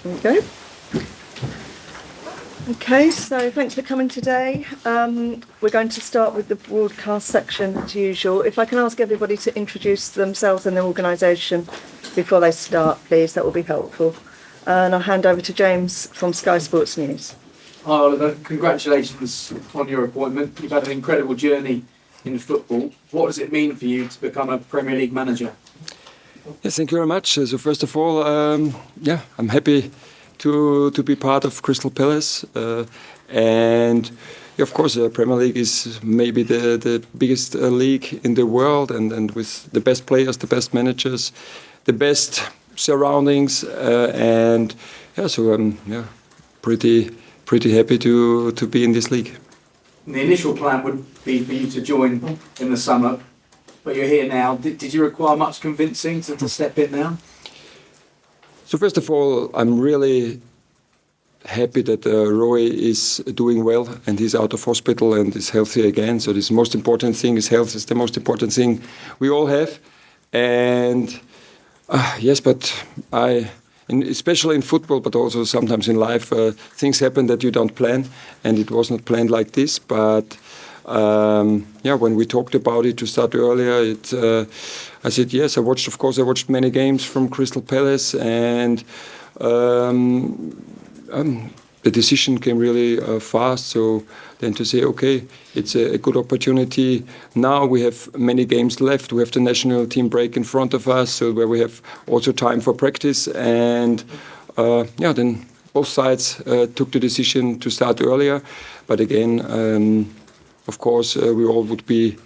There you go. Okay, so thanks for coming today. We're going to start with the broadcast section as usual. If I can ask everybody to introduce themselves and their organisation before they start, please, that will be helpful. And I'll hand over to James from Sky Sports News. Hi Oliver, congratulations on your appointment. You've had an incredible journey in football. What does it mean for you to become a Premier League manager? Yes, thank you very much. So first of all, I'm happy to be part of Crystal Palace, and of course, Premier League is maybe the biggest league in the world, and with the best players, the best managers, the best surroundings, so I'm pretty happy to be in this league. And the initial plan would be for you to join in the summer, but you're here now. Did you require much convincing to step in now? So first of all, I'm really happy that Roy is doing well and he's out of hospital and is healthy again. So this most important thing is health is the most important thing we all have. And yes, but especially in football, but also sometimes in life, things happen that you don't plan, and it was not planned like this. But when we talked about it to start earlier, I said yes. I watched many games from Crystal Palace, and the decision came really fast. So then to say, okay, it's a good opportunity. Now we have many games left. We have the national team break in front of us, so where we have also time for practice. And then both sides took the decision to start earlier. But again, of course, we all would be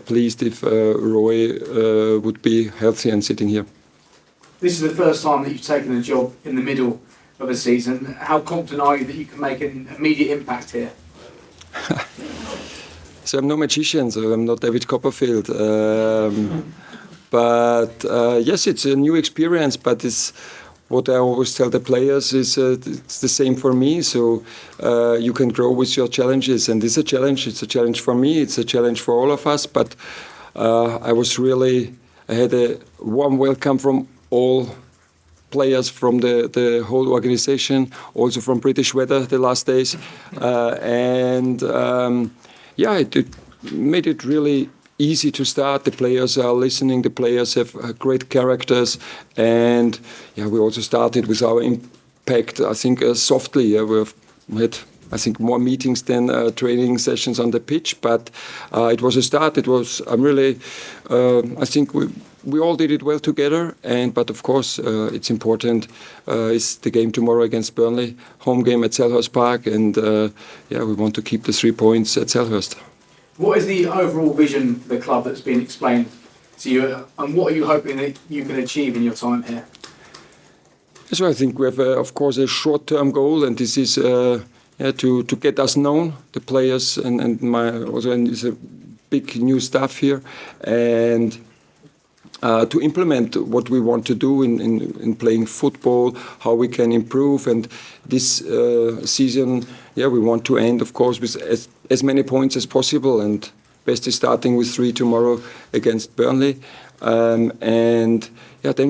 pleased if Roy would be healthy and sitting here. This is the first time that you've taken a job in the middle of a season. How confident are you that you can make an immediate impact here? So I'm no magician, so I'm not David Copperfield. But yes, it's a new experience, but it's what I always tell the players is it's the same for me. So you can grow with your challenges, and it's a challenge. It's a challenge for me. It's a challenge for all of us. But I had a warm welcome from all players, from the whole organization, also from British Weather the last days, it made it really easy to start. The players are listening. The players have great characters, and we also started with our impact. I think softly. We had, I think, more meetings than training sessions on the pitch, but it was a start. I'm really. I think we all did it well together, but of course it's important. It's the game tomorrow against Burnley, home game at Selhurst Park, and we want to keep the 3 points at Selhurst. What is the overall vision for the club that's been explained to you, and what are you hoping that you can achieve in your time here? So I think we have, of course, a short-term goal, and this is to get us known, the players, and it's a big new staff here, and to implement what we want to do in playing football, how we can improve. And this season, we want to end, of course, with as many points as possible. And best is starting with 3 tomorrow against Burnley. Then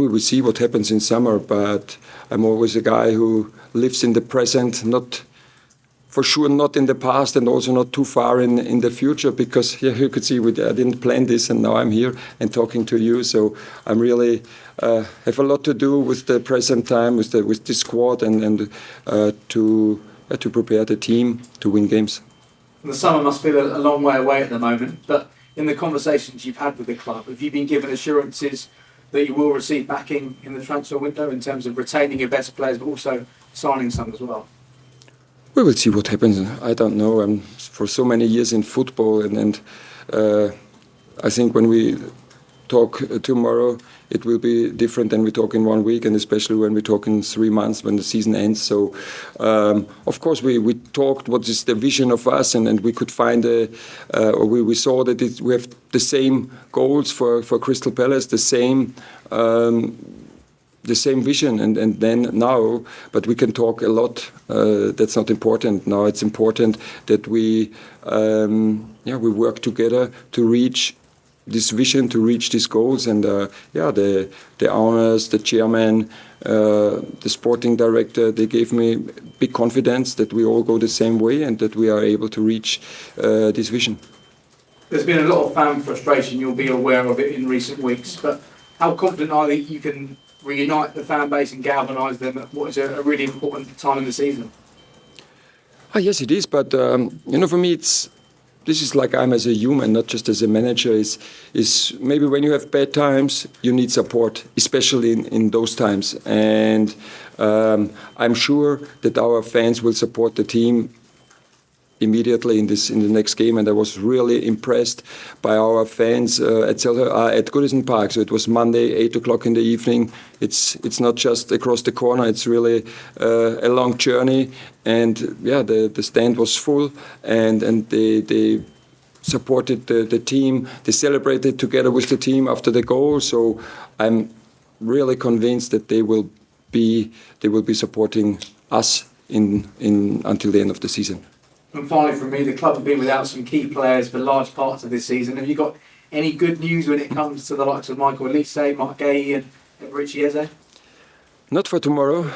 we will see what happens in summer. But I'm always a guy who lives in the present, for sure not in the past, and also not too far in the future, because you could see I didn't plan this, and now I'm here and talking to you. So I'm really have a lot to do with the present time, with this squad, and to prepare the team to win games. The summer must feel a long way away at the moment, but in the conversations you've had with the club, have you been given assurances that you will receive backing in the transfer window in terms of retaining your best players, but also signing some as well? We will see what happens. I don't know. I'm for so many years in football, and I think when we talk tomorrow, it will be different than we talk in 1 week, and especially when we talk in 3 months when the season ends. So, of course, we talked what is the vision of us, and we could find we saw that we have the same goals for Crystal Palace, the same vision, and then now, but we can talk a lot. That's not important now. It's important that we work together to reach this vision to reach these goals, and the owners, the chairman, the sporting director, they gave me big confidence that we all go the same way and that we are able to reach this vision. There's been a lot of fan frustration, you'll be aware of it in recent weeks, but how confident are you you can reunite the fan base and galvanise them at what is a really important time in the season? Yes, it is, but for me, this is like I'm as a human, not just as a manager. Is maybe when you have bad times, you need support, especially in those times. And I'm sure that our fans will support the team immediately in the next game. And I was really impressed by our fans at Selhurst Park. So it was Monday, 8 o'clock in the evening. It's not just across the corner. It's really a long journey. And the stand was full, and they supported the team. They celebrated together with the team after the goal. So I'm really convinced that they will be supporting us until the end of the season. And finally, from me, the club have been without some key players for large parts of this season. Have you got any good news when it comes to the likes of Michael Olise, Mark Gay, and Richie Eze? Not for tomorrow.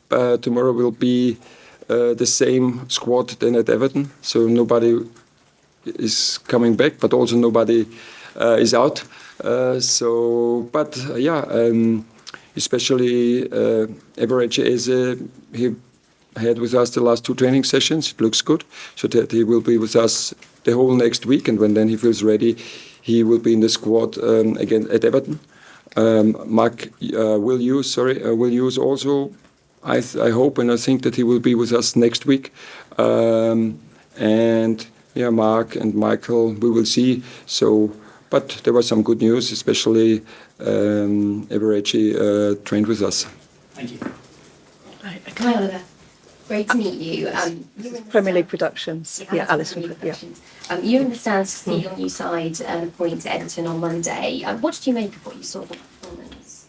Tomorrow will be the same squad than at Everton. So nobody is coming back, but also nobody is out. Especially Everett Eze, he had with us the last 2 training sessions. It looks good, so that he will be with us the whole next week, and when then he feels ready, he will be in the squad again at Everton. Will use also. I hope and I think that he will be with us next week. Mark and Michael, we will see. So, but there was some good news, especially Everett trained with us. Thank you. Hi, Oliver. Great to meet you. Premier League Productions. Yeah, Alice. You're in the stands to see your new side point to Everton on Monday. What did you make of what you saw from the performance?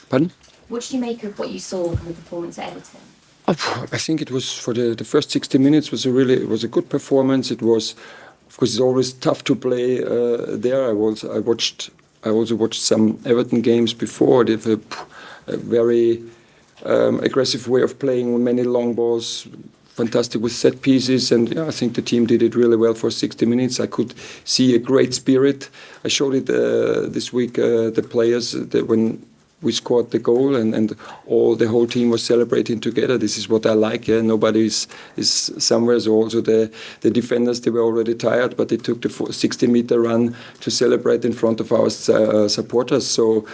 Pardon? What did you make of what you saw from the performance at Everton? I think it was for the first 60 minutes was a good performance. It was, of course, it's always tough to play there. I also watched some Everton games before. They have a very aggressive way of playing, many long balls, fantastic with set pieces, and I think the team did it really well for 60 minutes. I could see a great spirit. I showed it this week, the players, when we scored the goal, and the whole team was celebrating together. This is what I like. Yeah, nobody is somewhere. So also the defenders, they were already tired, but they took the 60-meter run to celebrate in front of our supporters. So.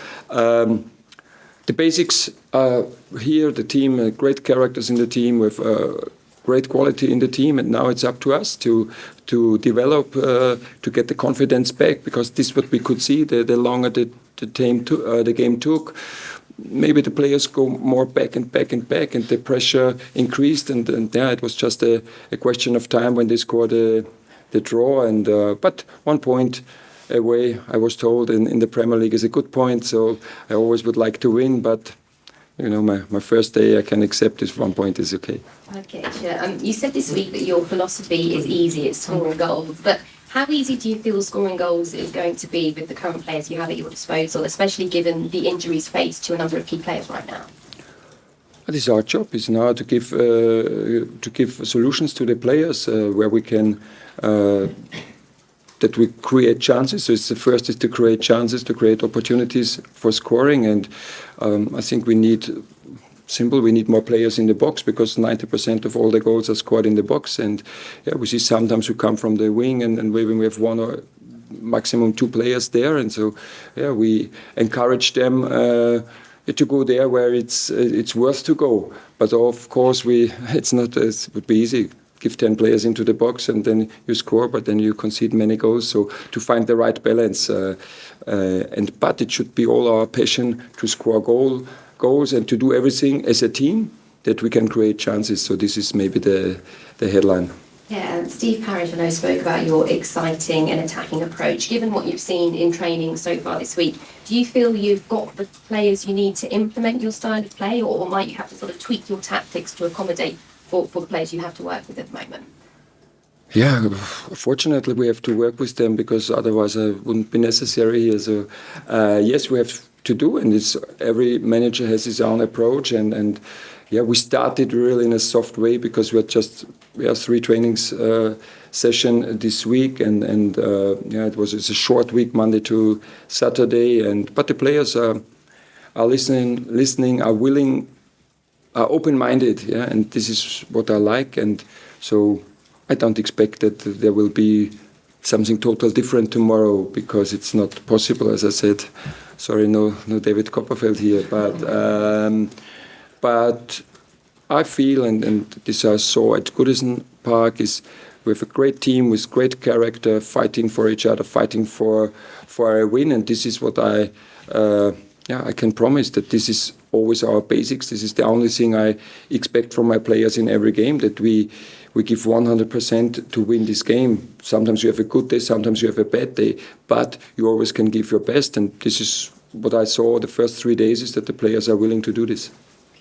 The basics are here, the team, great characters in the team with great quality in the team, and now it's up to us to develop, to get the confidence back, because this is what we could see, the longer the game took. Maybe the players go more back and back and back, and the pressure increased, and it was just a question of time when they scored the draw. But 1 point away, I was told, in the Premier League is a good point, so I always would like to win, but my first day I can accept this 1 point is okay. Okay, sure. You said this week that your philosophy is easy, it's scoring goals, but how easy do you feel scoring goals is going to be with the current players you have at your disposal, especially given the injuries faced to a number of key players right now? This is our job, is now to give solutions to the players where we can that we create chances. So the first is to create chances, to create opportunities for scoring, and I think we need more players in the box, because 90% of all the goals are scored in the box, and we see sometimes we come from the wing, and maybe we have 1 or maximum 2 players there, and so we encourage them to go there where it's worth to go. But of course it would be easy. Give 10 players into the box and then you score, but then you concede many goals. So to find the right balance, but it should be all our passion to score goals and to do everything as a team that we can create chances. So this is maybe the headline. Yeah, Steve Parish, I know, spoke about your exciting and attacking approach. Given what you've seen in training so far this week, do you feel you've got the players you need to implement your style of play, or might you have to sort of tweak your tactics to accommodate for the players you have to work with at the moment? Yeah, fortunately we have to work with them because otherwise it wouldn't be necessary here. So yes, we have to do, and it's every manager has his own approach, and yeah, we started really in a soft way because we have 3 trainings session this week, and yeah, it's a short week, Monday to Saturday, but the players are listening, are willing, are open-minded, yeah, and this is what I like, and so I don't expect that there will be something total different tomorrow because it's not possible, as I said. Sorry, no David Copperfield here, but I feel, and this I saw at Goodison Park, is we have a great team with great character, fighting for each other, fighting for a win, and this is what I can promise that this is always our basics. This is the only thing I expect from my players in every game, that we give 100% to win this game. Sometimes you have a good day, sometimes you have a bad day, but you always can give your best, and this is what I saw the first 3 days, is that the players are willing to do this.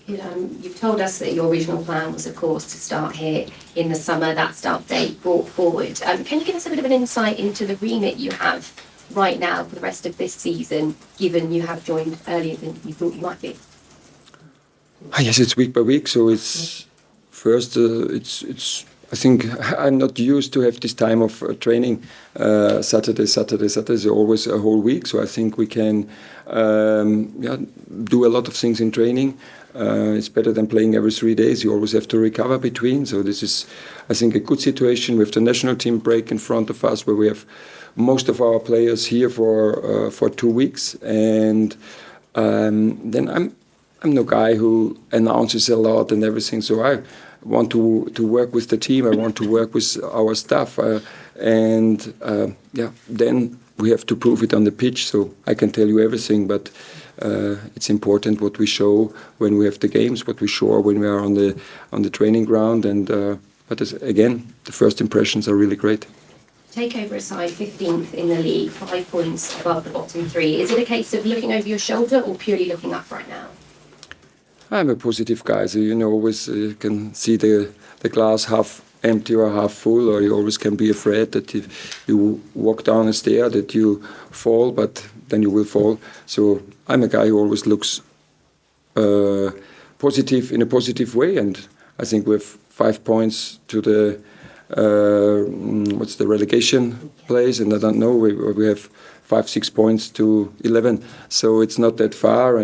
You've told us that your original plan was, of course, to start here in the summer. That start date brought forward. Can you give us a bit of an insight into the remit you have right now for the rest of this season, given you have joined earlier than you thought you might be? Yes, it's week by week, so it's first. It's. I think I'm not used to have this time of training. Saturday is always a whole week, so I think we can do a lot of things in training. It's better than playing every 3 days. You always have to recover between. So this is, I think, a good situation with the national team break in front of us, where we have most of our players here for 2 weeks, and then I'm no guy who announces a lot and everything. So I want to work with the team. I want to work with our staff, then we have to prove it on the pitch. So I can tell you everything, but it's important what we show when we have the games, what we show when we are on the training ground, but again, the first impressions are really great. Takeover aside, 15th in the league, 5 points above the bottom 3. Is it a case of looking over your shoulder or purely looking up right now? I'm a positive guy, so always you can see the glass half empty or half full, or you always can be afraid that if you walk down a stair that you fall, but then you will fall. So I'm a guy who always looks positive in a positive way, and I think we have 5 points to the what's the relegation place, and I don't know, we have 5-6 points to 11, so it's not that far,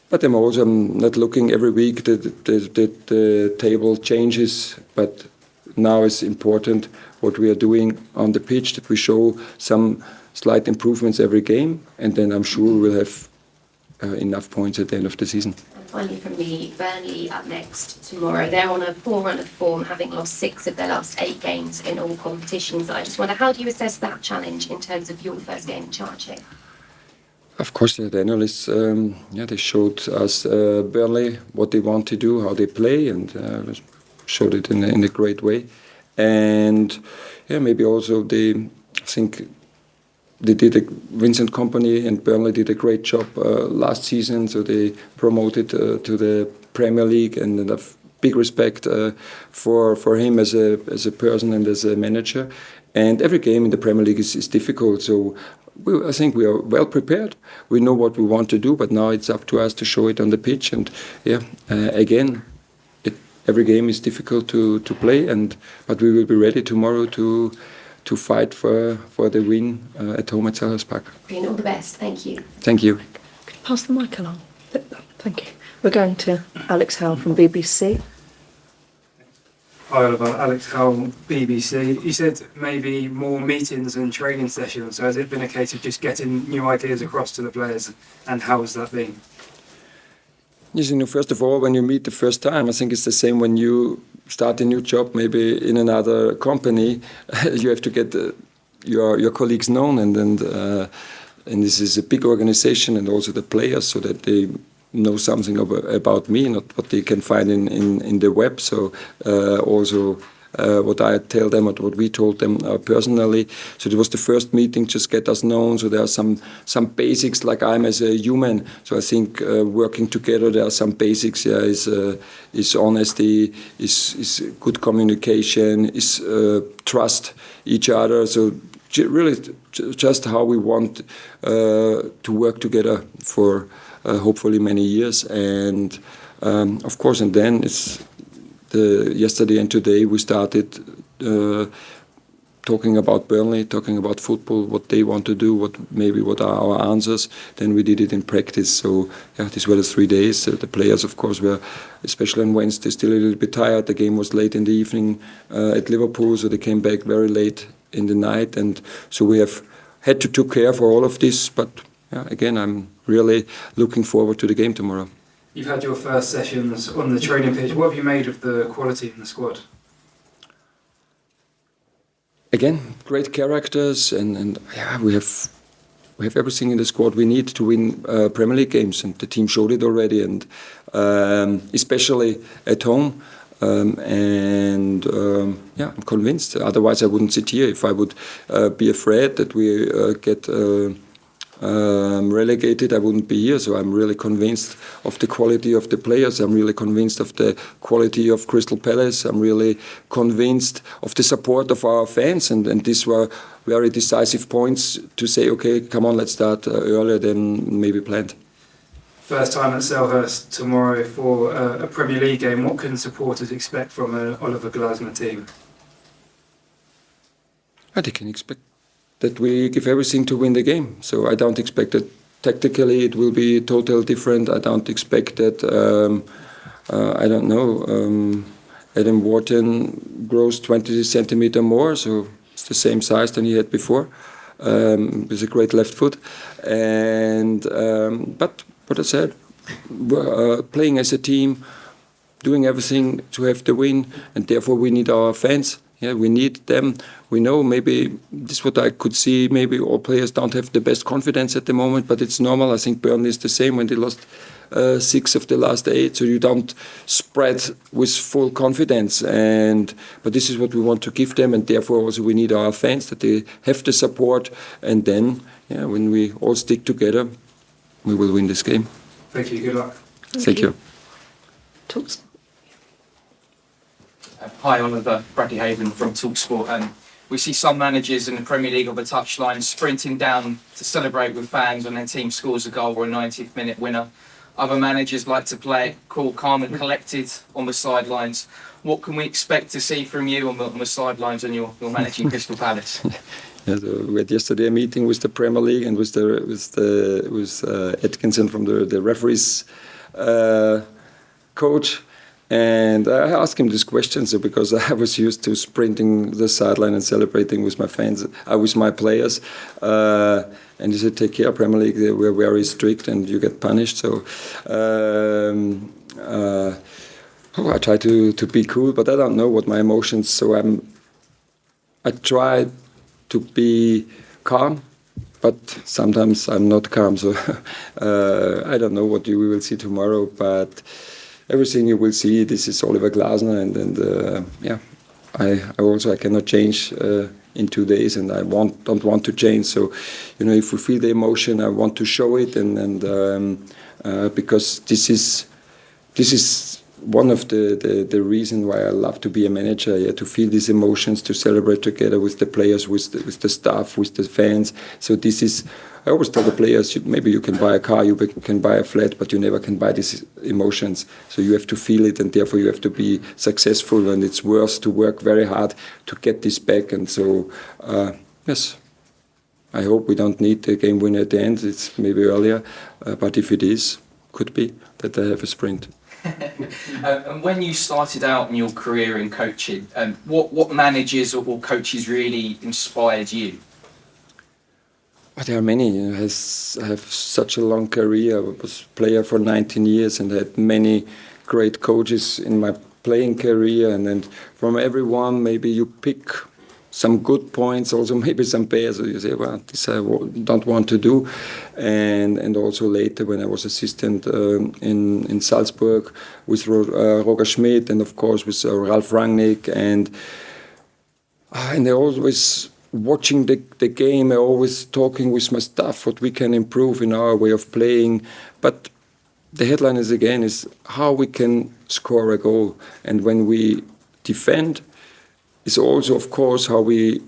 but I'm also not looking every week that the table changes, but now it's important what we are doing on the pitch, that we show some slight improvements every game, and then I'm sure we'll have enough points at the end of the season. And finally from me, Burnley up next tomorrow. They're on a poor run of form, having lost 6 of their last 8 games in all competitions. I just wonder, how do you assess that challenge in terms of your first game in charge here? Of course, the analysts, they showed us Burnley, what they want to do, how they play, and showed it in a great way. And maybe also Vincent Kompany and Burnley did a great job last season, so they promoted to the Premier League, and I have big respect for him as a person and as a manager. And every game in the Premier League is difficult, so I think we are well prepared. We know what we want to do, but now it's up to us to show it on the pitch. And again, every game is difficult to play, but we will be ready tomorrow to fight for the win at home at Selhurst Park. All the best. Thank you. Thank you. Pass the mic along. Thank you. We're going to Alex Howell from BBC. Hi Oliver, Alex Howell, BBC. You said maybe more meetings and training sessions, so has it been a case of just getting new ideas across to the players, and how has that been? Yes, first of all, when you meet the first time, I think it's the same when you start a new job, maybe in another company, you have to get your colleagues known, and this is a big organization, and also the players, so that they know something about me, not what they can find in the web. So also what I tell them or what we told them personally. So it was the first meeting, just get us known. So there are some basics, like I'm as a human. So I think working together, there are some basics. Yeah, is honesty, is good communication, is trust each other. So really just how we want to work together for hopefully many years. And of course, and then it's yesterday and today we started talking about Burnley, talking about football, what they want to do, what are our answers. Then we did it in practice. So yeah, these were the 3 days. The players, of course, were, especially on Wednesday, still a little bit tired. The game was late in the evening at Liverpool, so they came back very late in the night. And so we have had to take care for all of this. But yeah, again, I'm really looking forward to the game tomorrow. You've had your first sessions on the training pitch. What have you made of the quality in the squad? Again, great characters, and yeah, we have everything in the squad we need to win Premier League games, and the team showed it already, and especially at home. Yeah, I'm convinced. Otherwise, I wouldn't sit here. If I would be afraid that we get relegated, I wouldn't be here. So I'm really convinced of the quality of the players. I'm really convinced of the quality of Crystal Palace. I'm really convinced of the support of our fans. And these were very decisive points to say, okay, come on, let's start earlier than maybe planned. First time at Selhurst tomorrow for a Premier League game. What can supporters expect from an Oliver Glasner team? They can expect that we give everything to win the game. So I don't expect that tactically it will be totally different. I don't expect that, I don't know, Adam Wharton grows 20 centimeter more, so it's the same size than he had before. With a great left foot. And but what I said, playing as a team, doing everything to have the win, and therefore we need our fans. Yeah, we need them. We know maybe this is what I could see. Maybe all players don't have the best confidence at the moment, but it's normal. I think Burnley is the same when they lost 6 of the last 8, so you don't spread with full confidence. But this is what we want to give them, and therefore also we need our fans that they have the support. And then, yeah, when we all stick together, we will win this game. Thank you. Good luck. Thank you. Talks. Hi, Oliver, Bradley Haven from Talksport. We see some managers in the Premier League on the touchline sprinting down to celebrate with fans when their team scores a goal or a 90th minute winner. Other managers like to play it cool, calm and collected on the sidelines. What can we expect to see from you on the sidelines when you're managing Crystal Palace? Yeah, so we had yesterday a meeting with the Premier League and with Atkinson from the referees coach. And I asked him this question, so because I was used to sprinting the sideline and celebrating with my fans, with my players. And he said, take care, Premier League, we're very strict and you get punished. So I try to be cool, but I don't know what my emotions, so I try to be calm, but sometimes I'm not calm. So I don't know what we will see tomorrow, but everything you will see, this is Oliver Glasner, and yeah, I cannot change in 2 days, and I don't want to change. So, you know, if we feel the emotion, I want to show it, and because this is one of the reasons why I love to be a manager. Yeah, to feel these emotions, to celebrate together with the players, with the staff, with the fans. So this is. I always tell the players, maybe you can buy a car, you can buy a flat, but you never can buy these emotions. So you have to feel it, and therefore you have to be successful, and it's worth to work very hard to get this back. And so, yes, I hope we don't need the game winner at the end. It's maybe earlier, but if it is, could be that I have a sprint. And when you started out in your career in coaching, what managers or coaches really inspired you? There are many. I have such a long career. I was a player for 19 years and had many great coaches in my playing career. And then from everyone, maybe you pick some good points, also maybe some bad. So you say, well, this I don't want to do. And also later when I was assistant in Salzburg with Roger Schmidt and of course with Ralf Rangnick and I always watching the game, I always talking with my staff what we can improve in our way of playing. But the headline is how we can score a goal. And when we defend, it's also, of course, how we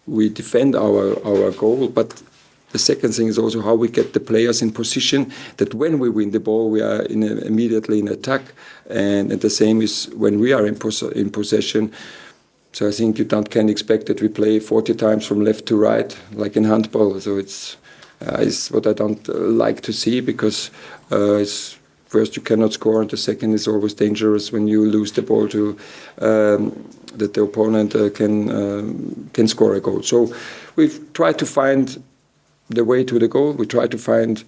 defend our goal, but the second thing is also how we get the players in position that when we win the ball, we are immediately in attack, and the same is when we are in possession. So I think you can expect that we play 40 times from left to right, like in handball. So it's what I don't like to see because first you cannot score, and the second is always dangerous when you lose the ball to that the opponent can score a goal. So we've tried to find the way to the goal. We try to find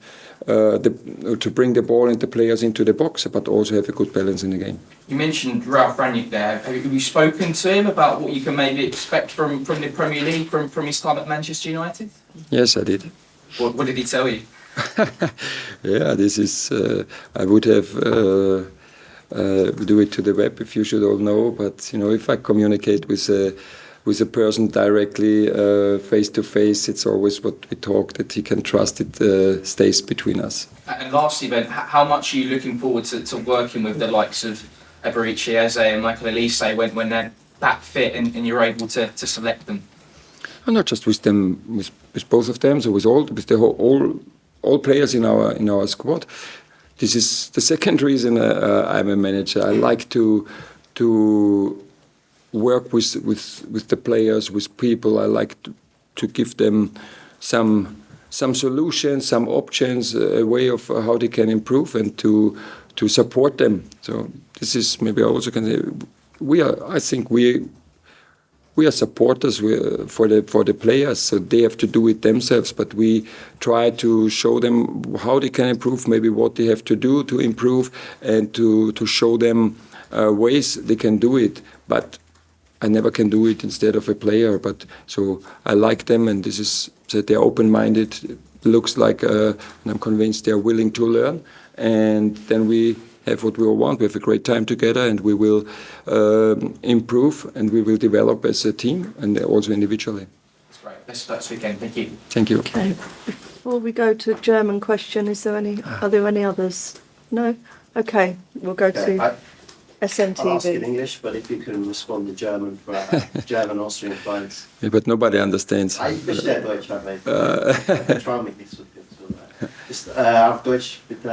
to bring the ball and the players into the box, but also have a good balance in the game. You mentioned Ralf Rangnick there. Have you spoken to him about what you can maybe expect from the Premier League, from his time at Manchester United? Yes, I did. What did he tell you? Yeah, this is. I would have do it to the web if you should all know. But if I communicate with a person directly, face to face, it's always what we talk that he can trust. It stays between us. And lastly, Ben, how much are you looking forward to working with the likes of Eberici, Eze, and Michael Olise when they're back fit and you're able to select them? And not just with them, with both of them, so with all players in our squad. This is the second reason I'm a manager. I like to work with the players, with people. I like to give them some solutions, some options, a way of how they can improve and to support them. So this is maybe I also can say I think we are supporters for the players, so they have to do it themselves. But we try to show them how they can improve, maybe what they have to do to improve, and to show them ways they can do it. But I never can do it instead of a player. But so I like them, and this is that they're open-minded. It looks like, and I'm convinced they are willing to learn, and then we have what we all want. We have a great time together, and we will improve, and we will develop as a team and also individually. That's great. Best of luck this weekend. Thank you. Thank you. Okay. Before we go to a German question, are there any others? No? Okay, we'll go to SNTV. I'll ask in English, but if you can respond in German for our German Austrian clients. Yeah, but nobody understands. Ich verstehe Deutsch, try mich nicht so viel zu. Just auf Deutsch, bitte.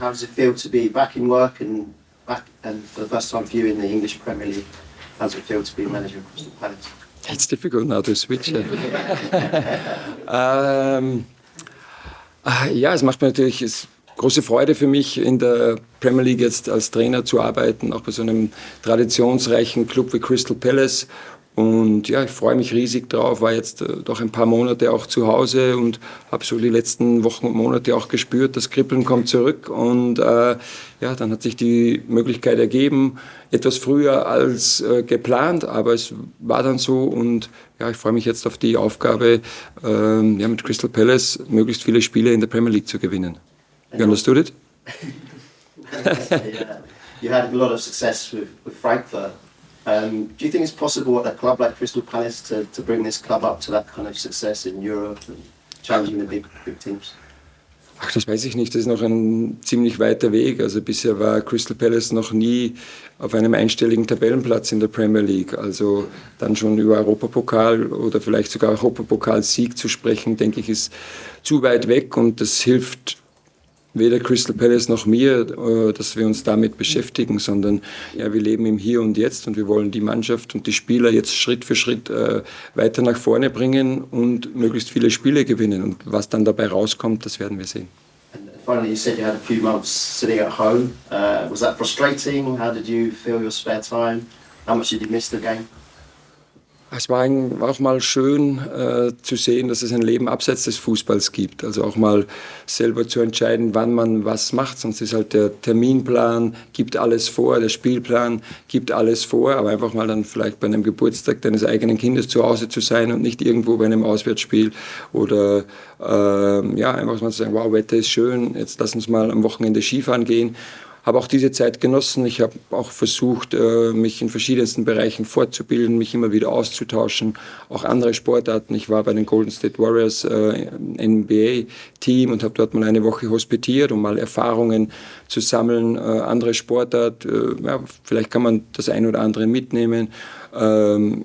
How does it feel to be back in work and for the first time for you in the English Premier League? How does it feel to be manager of Crystal Palace? It's difficult now to switch. Ja, es macht mir natürlich große Freude für mich, in der Premier League jetzt als Trainer zu arbeiten, auch bei so einem traditionsreichen Club wie Crystal Palace. Und ja, ich freue mich riesig drauf, war jetzt doch ein paar Monate auch zu Hause und habe so die letzten Wochen und Monate auch gespürt, das Kribbeln kommt zurück. Und ja, dann hat sich die Möglichkeit ergeben, etwas früher als geplant, aber es war dann so. Und ja, ich freue mich jetzt auf die Aufgabe, mit Crystal Palace möglichst viele Spiele in der Premier League zu gewinnen. You understood it? You had a lot of success with Frankfurt. Do you think it's possible at a club like Crystal Palace to bring this club up to that kind of success in Europe and challenging the big teams? Ach, das weiß ich nicht. Das ist noch ein ziemlich weiter Weg. Also bisher war Crystal Palace noch nie auf einem einstelligen Tabellenplatz in der Premier League. Also dann schon über Europapokal oder vielleicht sogar Europapokalsieg zu sprechen, denke ich, ist zu weit weg, und das hilft weder Crystal Palace noch mir, dass wir uns damit beschäftigen, sondern ja, wir leben im Hier und Jetzt, und wir wollen die Mannschaft und die Spieler jetzt Schritt für Schritt weiter nach vorne bringen und möglichst viele Spiele gewinnen. Und was dann dabei rauskommt, das werden wir sehen. And finally, you said you had a few months sitting at home. Was that frustrating? How did you fill your spare time? How much did you miss the game? Es war auch mal schön zu sehen, dass es ein Leben abseits des Fußballs gibt. Also auch mal selber zu entscheiden, wann man was macht. Sonst ist halt der Terminplan, gibt alles vor, der Spielplan gibt alles vor. Aber einfach mal dann vielleicht bei einem Geburtstag deines eigenen Kindes zu Hause zu sein und nicht irgendwo bei einem Auswärtsspiel. Oder einfach mal zu sagen, wow, Wetter ist schön, jetzt lass uns mal am Wochenende Skifahren gehen. Habe auch diese Zeit genossen. Ich habe auch versucht, mich in verschiedensten Bereichen fortzubilden, mich immer wieder auszutauschen, auch andere Sportarten. Ich war bei den Golden State Warriors NBA-Team und habe dort mal eine Woche hospitiert, um mal Erfahrungen zu sammeln, andere Sportart. Vielleicht kann man das ein oder andere mitnehmen.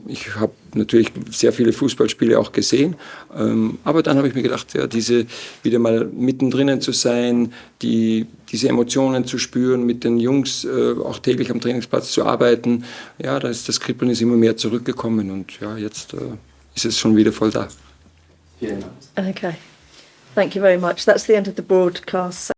Ich habe natürlich sehr viele Fußballspiele auch gesehen, aber dann habe ich mir gedacht, ja, wieder mal mittendrin zu sein, diese Emotionen zu spüren, mit den Jungs auch täglich am Trainingsplatz zu arbeiten, ja, das Kribbeln ist immer mehr zurückgekommen und ja, jetzt ist es schon wieder voll da. Vielen Dank. Okay. Thank you very much. That's the end of the broadcast.